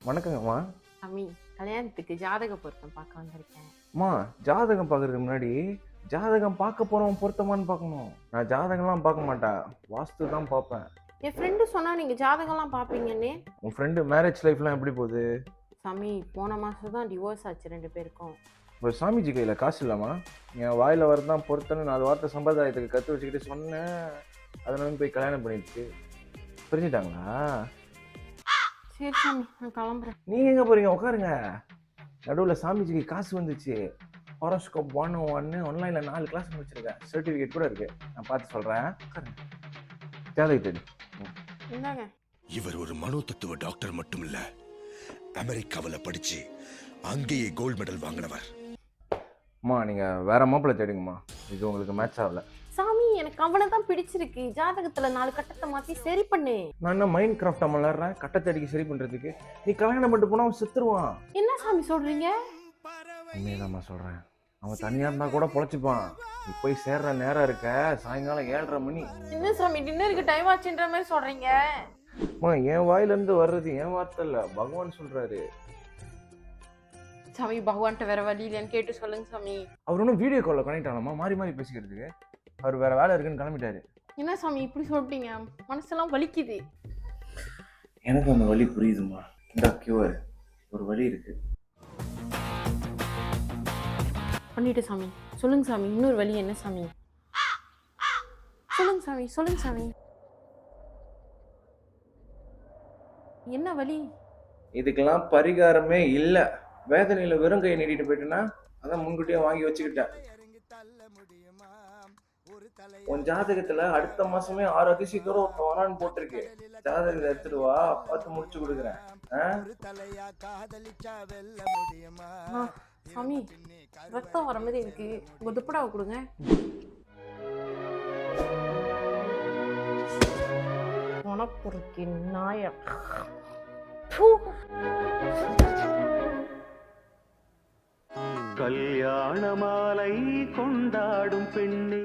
வணக்கங்கம்மா. சாமி, கல்யாணத்துக்கு ஜாதக பொருத்தம் பார்க்க வந்திருக்கேன். அம்மா, ஜாதகம் பார்க்கறதுக்கு முன்னாடி ஜாதகம் பார்க்க போறவன் பொருத்தமான்னு பார்க்கணும். நான் ஜாதகம்லாம் பார்க்க மாட்டேன், வாஸ்து தான் பார்ப்பேன். என் ஃப்ரெண்டு சொன்னா நீங்க ஜாதகம்லாம் பார்ப்பீங்கன்னு. உன் ஃப்ரெண்டு மேரேஜ் லைஃப்லாம் எப்படி போகுது? சாமி, போன மாசம் தான் டிவோர்ஸ் ஆச்சு 2 பேருக்கும். ஒரு சாமிஜி கையில் காசு இல்லாமா? என் வாயில் வரதான் பொருத்தன்னு 4 வார்த்தை சம்பிரதாயத்துக்கு கற்று வச்சுக்கிட்டு சொன்னேன். அதனால போய் கல்யாணம் பண்ணிடுச்சு. பிரிஞ்சுட்டாங்களா? சரி சாமி, நான் கிளம்புறேன். நீங்கள் எங்கே போகிறீங்க? உட்காருங்க. நடுவில் சாமிஜிக்கு காசு வந்துச்சு. ஹாரோஸ்கோப் 101 ஆன்லைனில் 4 கிளாஸ் முடிச்சிருக்கேன். சர்டிஃபிகேட் கூட இருக்கு. நான் பார்த்து சொல்கிறேன். உட்காருங்க. ஜாதகத்தடி இந்தாங்க. இவர் ஒரு மனோதத்துவ டாக்டர் மட்டும் இல்ல, அமெரிக்காவில் படிச்சு அங்கேயே கோல்டு மெடல் வாங்கினவர். அம்மா, நீங்கள் வேற மாப்பிள்ளை தேடுங்கம்மா. இது உங்களுக்கு மேட்ச் ஆகல. சாமி, எனக்கு அவனை தான் பிடிச்சிருக்கு. ஜாதகத்துல 4 கட்டத்தை மாத்தி சரி பண்ணு. நான் என்ன மைண்ட் கிராஃப்டா மலர்றேன் கட்டத்தடிக்கு சரி பண்றதுக்கு? நீ கல்யாணம் பண்ணிட்டு போனா அவன் செத்துருவான். என்ன சாமி சொல்றீங்க? உண்மையதாம்மா சொல்றேன். அவன் தனியா இருந்தா கூட பொழைச்சிப்பான். நீ போய் சேர்ற நேரம் இருக்க, சாயங்காலம் 7:30 மணி. என்ன சாமி, டின்னருக்கு டைம் ஆச்சுன்ற மாதிரி சொல்றீங்க? அம்மா, என் வாயில இருந்து வர்றது என் வார்த்தை இல்ல, பகவான் சொல்றாரு. சாமி, பகவான்கிட்ட வேற வழி இல்லைன்னு கேட்டு சொல்லுங்க சாமி. அவர் ஒன்றும் வீடியோ காலில் கனெக்ட் ஆகலாமா? மாறி மாறி பேசிக்கிறதுக்கு. அவர் வேற வேலை இருக்குன்னு கிளம்பிட்டாரு. என்ன சாமி இப்படி சொல்லிட்டீங்க? மனசெல்லாம் வலிக்குது. எனக்கு அந்த வலி புரியுதுமா. இந்த கியூர் ஒரு வழி இருக்கு. பண்ணிட்டு சாமி. சொல்லுங்க சாமி, இன்னொரு வழி என்ன சாமி? சொல்லுங்க சாமி, சொல்லுங்க சாமி. என்ன வழி? இதுக்கெல்லாம் பரிகாரமே இல்ல. வேதனையில வெறும் கையை நீட்டிட்டு போயிட்டேன்னா அதான் முன்கூட்டியே வாங்கி வச்சுக்கிட்டேன். உன் ஜாதகத்துல அடுத்த மாசமே 6 அதிசயத்தோட ஒருத்தன் வரான்னு போட்டிருக்கு. ஜாதகத்தை எடுத்துட்டு வா, பார்த்து முடிச்சு கொடுக்குறேன். சாமி, ரத்தம் வர மாதிரி இருக்கு. உங்க துப்படாவை கொடுங்க. உனக்கு நாய கல்யாண மாலை கொண்டாடும் பெண்ணே